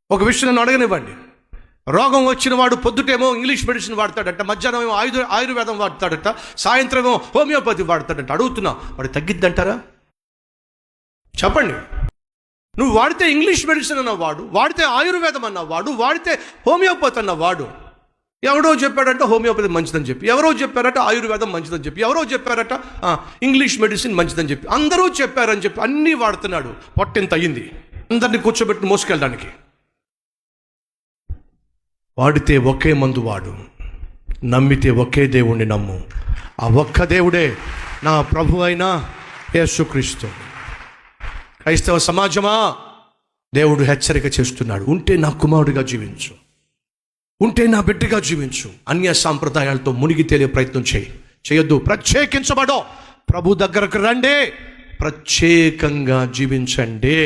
ఒక విషయం నన్ను అడగనివ్వండి. రోగం వచ్చిన వాడు పొద్దుటేమో ఇంగ్లీష్ మెడిసిన్ వాడతాడట, మధ్యాహ్నం ఏమో ఆయుర్వేదం వాడతాడట, సాయంత్రం ఏమో హోమియోపతి వాడతాడట. అడుగుతున్నా, వాడు తగ్గిద్దంటారా? చెప్పండి. నువ్వు వాడితే ఇంగ్లీష్ మెడిసిన్ అన్నవాడు, వాడితే ఆయుర్వేదం అన్నవాడు, వాడితే హోమియోపతి అన్నవాడు, ఎవరో చెప్పాడట హోమియోపతి మంచిదని చెప్పి, ఎవరో చెప్పారట ఆయుర్వేదం మంచిదని చెప్పి, ఎవరో చెప్పారట ఇంగ్లీష్ మెడిసిన్ మంచిదని చెప్పి, అందరూ చెప్పారని చెప్పి అన్నీ వాడుతున్నాడు. పొట్టెంత అయ్యింది అందరినీ కూర్చోబెట్టి మోసుకెళ్ళడానికి. వాడితే ఒకే మందు వాడు, నమ్మితే ఒకే దేవుణ్ణి నమ్ము. ఆ ఒక్క దేవుడే నా ప్రభు అయిన యేసుక్రీస్తు. క్రైస్తవ సమాజమా, దేవుడు హెచ్చరిక చేస్తున్నాడు. ఉంటే నా కుమారుడిగా జీవించు, ఉంటే నా బిడ్డగా జీవించు. అన్య సాంప్రదాయాలతో మునిగి తేలే ప్రయత్నం చేయొద్దు. ప్రత్యేకించబడో, ప్రభు దగ్గరకు రండి, ప్రత్యేకంగా జీవించండి.